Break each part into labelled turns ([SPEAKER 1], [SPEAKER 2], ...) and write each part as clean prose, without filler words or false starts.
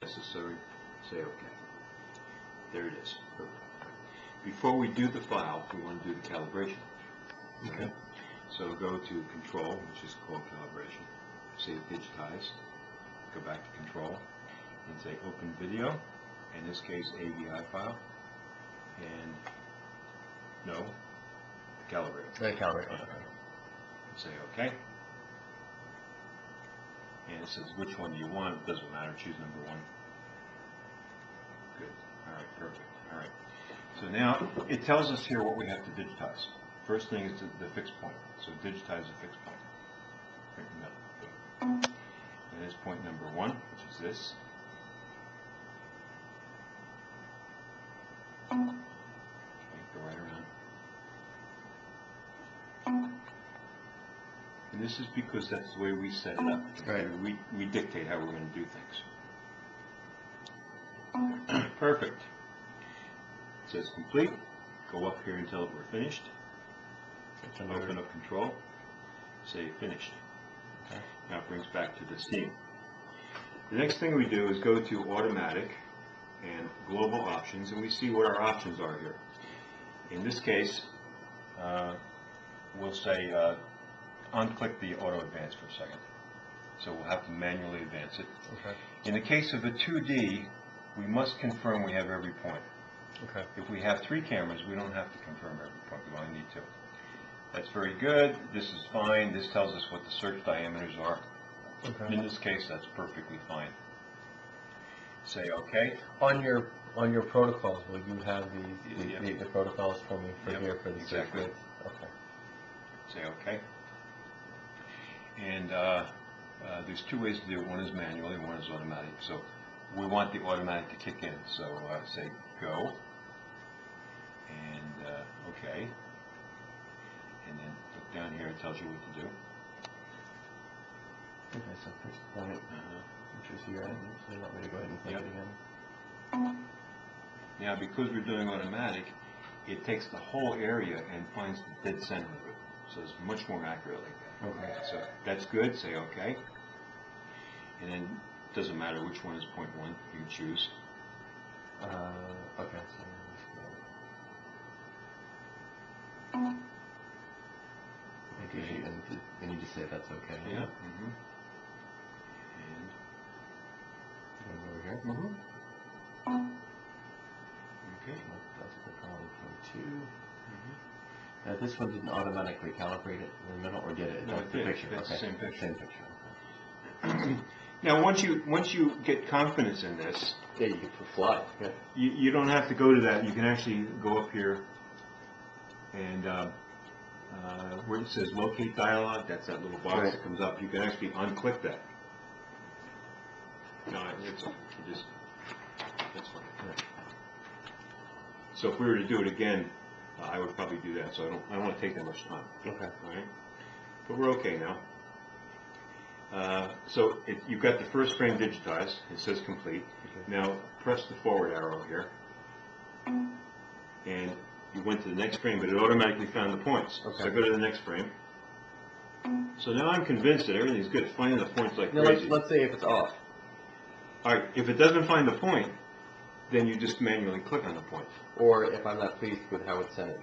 [SPEAKER 1] necessary, say OK. There it is. Perfect. Before we do the file, we want to do the calibration.
[SPEAKER 2] Okay.
[SPEAKER 1] So go to Control, which is called Calibration. Say Digitize. Go back to Control and say Open Video. In this case, AVI file. And no, Calibrate.
[SPEAKER 2] Calibrate. Okay.
[SPEAKER 1] Say OK. And it says which one do you want. It doesn't matter. Choose number 1. Good. All right. Perfect. All right. So now it tells us here what we have to digitize. First thing is the fixed point. So digitize the fixed point. Right in the middle. And it's point number 1, which is this. Okay, go right around. And this is because that's the way we set it up.
[SPEAKER 2] Right.
[SPEAKER 1] We dictate how we're going to do things. Perfect. It says complete. Go up here until we're finished. Open up Control. Say finished.
[SPEAKER 2] Okay.
[SPEAKER 1] Now it brings back to the scene. The next thing we do is go to Automatic and Global Options, and we see what our options are here. In this case, we'll say unclick the Auto Advance for a second. So we'll have to manually advance it.
[SPEAKER 2] Okay.
[SPEAKER 1] In the case of a 2D, we must confirm we have every point.
[SPEAKER 2] Okay.
[SPEAKER 1] If we have 3 cameras, we don't have to confirm every point. We only need 2. That's very good. This is fine. This tells us what the search diameters are.
[SPEAKER 2] Okay.
[SPEAKER 1] In this case, that's perfectly fine. Say OK.
[SPEAKER 2] On your protocols, will you have
[SPEAKER 1] Yeah.
[SPEAKER 2] the protocols for me for
[SPEAKER 1] Yep,
[SPEAKER 2] here for the search
[SPEAKER 1] exactly.
[SPEAKER 2] width? Okay.
[SPEAKER 1] Say OK. And there's 2 ways to do it. One is manually, and one is automatic. So we want the automatic to kick in. So say Go. And OK. And then look down here, it tells you what to do.
[SPEAKER 2] Okay, so first point, which is here, so you want me to go ahead and click
[SPEAKER 1] Yep.
[SPEAKER 2] it again?
[SPEAKER 1] Now, because we're doing automatic, it takes the whole area and finds the dead center of it. So it's much more accurate like that.
[SPEAKER 2] Okay.
[SPEAKER 1] So that's good. Say OK. And then it doesn't matter which one is point 1. You can choose.
[SPEAKER 2] Okay, so let's go. Okay, and you just say that's okay.
[SPEAKER 1] Yeah.
[SPEAKER 2] And over here.
[SPEAKER 1] Okay.
[SPEAKER 2] That's the column point 2. Now this one didn't automatically calibrate it in the middle, or did it?
[SPEAKER 1] No,
[SPEAKER 2] That's
[SPEAKER 1] it
[SPEAKER 2] the
[SPEAKER 1] did.
[SPEAKER 2] picture.
[SPEAKER 1] That's
[SPEAKER 2] okay.
[SPEAKER 1] the same picture.
[SPEAKER 2] Same picture.
[SPEAKER 1] Now, once you get confidence in this,
[SPEAKER 2] Yeah, you can fly. Yeah.
[SPEAKER 1] you don't have to go to that. You can actually go up here and where it says locate dialog, that's that little box
[SPEAKER 2] Right.
[SPEAKER 1] that comes up. You can actually unclick that. No, it's okay. That's fine.
[SPEAKER 2] Yeah.
[SPEAKER 1] So if we were to do it again, I would probably do that. So I don't want to take that much time.
[SPEAKER 2] Okay.
[SPEAKER 1] All right, but we're okay now. So you've got the first frame digitized. It says complete.
[SPEAKER 2] Okay.
[SPEAKER 1] Now press the forward arrow here, and you went to the next frame, but it automatically found the points.
[SPEAKER 2] Okay.
[SPEAKER 1] So go to the next frame. So now I'm convinced that everything's good. It's finding the points like
[SPEAKER 2] Now
[SPEAKER 1] crazy.
[SPEAKER 2] let's say if it's off.
[SPEAKER 1] All right, if it doesn't find the point, then you just manually click on the point.
[SPEAKER 2] Or if I'm not pleased with how it's sent.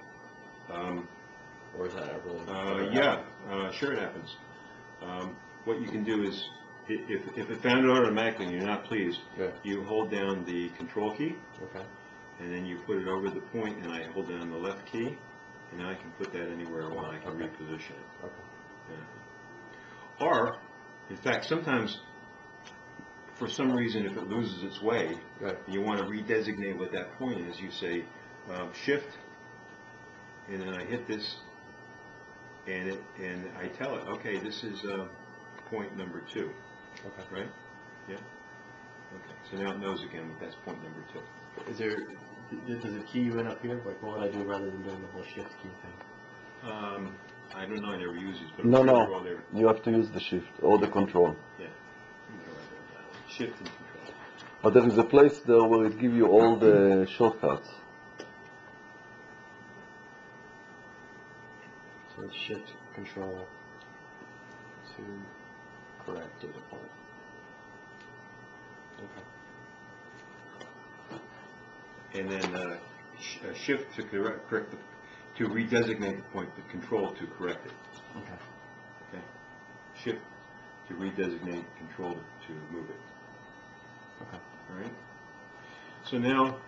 [SPEAKER 2] Or is that not really?
[SPEAKER 1] Yeah, sure it happens. What you can do is, if it found it automatically and you're not pleased,
[SPEAKER 2] Yeah.
[SPEAKER 1] you hold down the control key,
[SPEAKER 2] Okay.
[SPEAKER 1] and then you put it over the point, and I hold down the left key, and now I can put that anywhere I want. I can
[SPEAKER 2] Okay.
[SPEAKER 1] reposition it.
[SPEAKER 2] Okay.
[SPEAKER 1] Yeah. Or, in fact, sometimes, for some reason, if it loses its way,
[SPEAKER 2] Right.
[SPEAKER 1] and you want to redesignate what that point is, you say Shift, and then I hit this, and I tell it, okay, this is point number 2,
[SPEAKER 2] Okay.
[SPEAKER 1] right? Yeah. Okay. So now it knows again that that's point number 2.
[SPEAKER 2] Is there? Does it key you in up here? Like, what would I do rather than doing the whole shift key thing?
[SPEAKER 1] I don't know. I never use these, but I'm
[SPEAKER 3] No,
[SPEAKER 1] sure they're all
[SPEAKER 3] no.
[SPEAKER 1] there.
[SPEAKER 3] You have to use the shift or the control.
[SPEAKER 1] Yeah. Shift and control.
[SPEAKER 3] But there is a place there where it gives you all the shortcuts.
[SPEAKER 2] So it's shift control to correct data point. Okay.
[SPEAKER 1] and then shift to correct to redesignate the point, but control to correct it.
[SPEAKER 2] Okay.
[SPEAKER 1] Okay. Shift to redesignate, control to move it.
[SPEAKER 2] Okay.
[SPEAKER 1] All right. So now,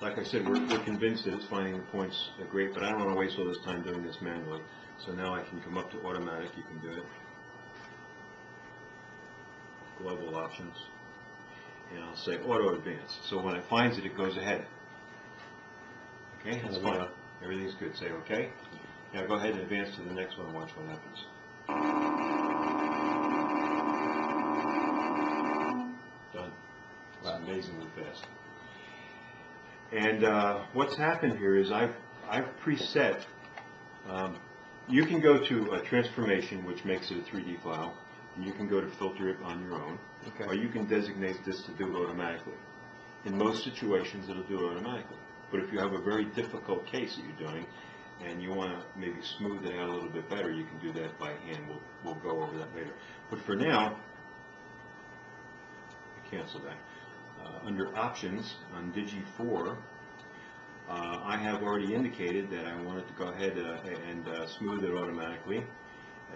[SPEAKER 1] like I said, we're convinced that it's finding the points great, but I don't want to waste all this time doing this manually. So now I can come up to automatic. You can do it. Global options, and I'll say auto advance. So when it finds it, it goes ahead. Okay, that's fine. Everything's good. Say okay. Now go ahead and advance to the next one and watch what happens. Done. It's amazingly fast. And what's happened here is I've preset. You can go to a transformation, which makes it a 3D file, and you can go to filter it on your own,
[SPEAKER 2] Okay.
[SPEAKER 1] or you can designate this to do it automatically. In most situations, it'll do it automatically. But if you have a very difficult case that you're doing, and you want to maybe smooth it out a little bit better, you can do that by hand. We'll go over that later. But for now, I cancel that. Under options on Digi 4, I have already indicated that I wanted to go ahead and smooth it automatically,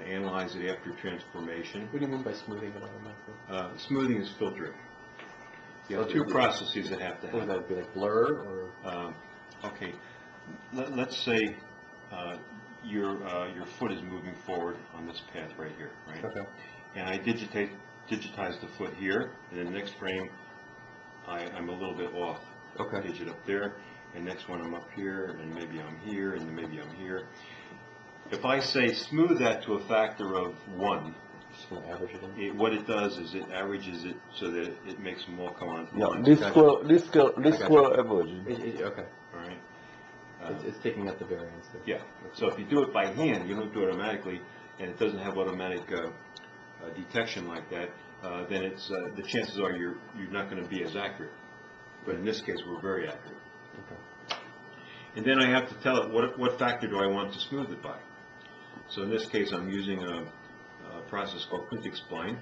[SPEAKER 1] analyze it after transformation.
[SPEAKER 2] What do you mean by smoothing it automatically?
[SPEAKER 1] Smoothing is filtering. You have two processes that have to
[SPEAKER 2] Would
[SPEAKER 1] happen.
[SPEAKER 2] that be like blur or?
[SPEAKER 1] Okay, let's say your foot is moving forward on this path right here, right?
[SPEAKER 2] Okay.
[SPEAKER 1] And I digitize the foot here, and then the next frame I'm a little bit off.
[SPEAKER 2] Okay.
[SPEAKER 1] Digit up there, and next one I'm up here, and maybe I'm here, and maybe I'm here. If I say smooth that to a factor of 1,
[SPEAKER 2] Just gonna average it in.
[SPEAKER 1] what it does is it averages it so that it makes them all come on.
[SPEAKER 3] Yeah,
[SPEAKER 1] lines.
[SPEAKER 3] this
[SPEAKER 2] Gotcha.
[SPEAKER 3] square average.
[SPEAKER 2] Okay.
[SPEAKER 1] All right.
[SPEAKER 2] It's taking out the variance there.
[SPEAKER 1] Yeah. So if you do it by hand, you don't do it automatically, and it doesn't have automatic detection like that, then it's the chances are you're not going to be as accurate. But in this case, we're very accurate.
[SPEAKER 2] Okay.
[SPEAKER 1] And then I have to tell it what factor do I want to smooth it by. So in this case, I'm using a process called quintic spline,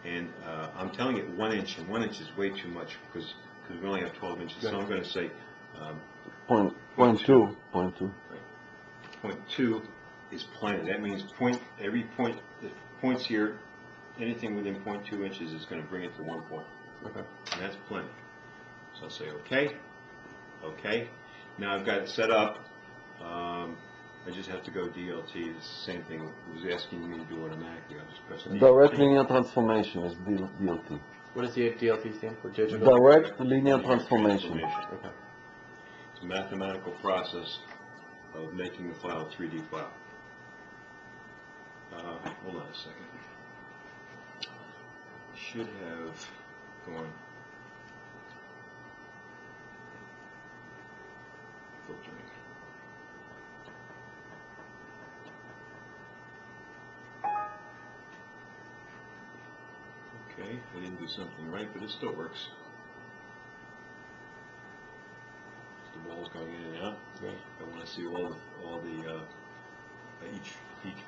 [SPEAKER 1] and I'm telling it 1 inch, and 1 inch is way too much because we only have 12 inches. So I'm going to say
[SPEAKER 3] Point two.
[SPEAKER 1] 0.2 is planar. That means every point, the points here, anything within 0.2 inches is going to bring it to 1 point.
[SPEAKER 2] Okay.
[SPEAKER 1] And that's plenty. So I'll say okay, okay. Now I've got it set up. I just have to go DLT. It's the same thing. It was asking me to do automatically. I'll just press DLT.
[SPEAKER 3] Direct linear transformation is DLT.
[SPEAKER 2] What does the DLT stand for? Digital?
[SPEAKER 3] Direct linear transformation.
[SPEAKER 2] Okay.
[SPEAKER 1] It's a mathematical process of making the file a 3D file. Hold on a second. Should have gone filtering. Okay, I didn't do something right, but it still works. The ball's going in and out.
[SPEAKER 2] Yeah.
[SPEAKER 1] I want to see all the each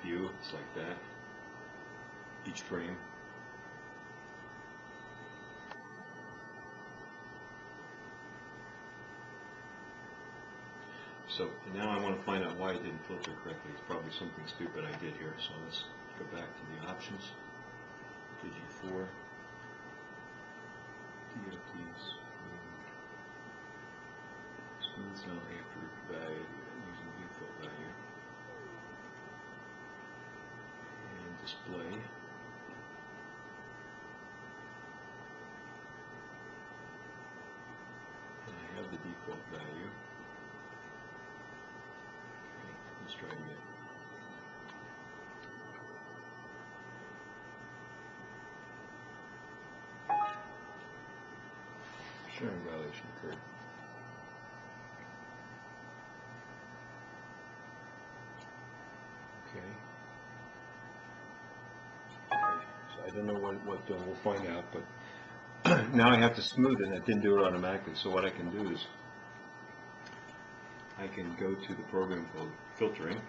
[SPEAKER 1] view. It's like that. Each frame. So now I want to find out why it didn't filter correctly. It's probably something stupid I did here. So let's go back to the options. Digi 4. DLTs. Smooth zone after value using default value. And display. And I have the default value. Okay, let's try it again. Sharing violation occurred. Okay. So I don't know what we'll find out, but now I have to smooth it. I didn't do it automatically. So what I can do is I can go to the program called filtering.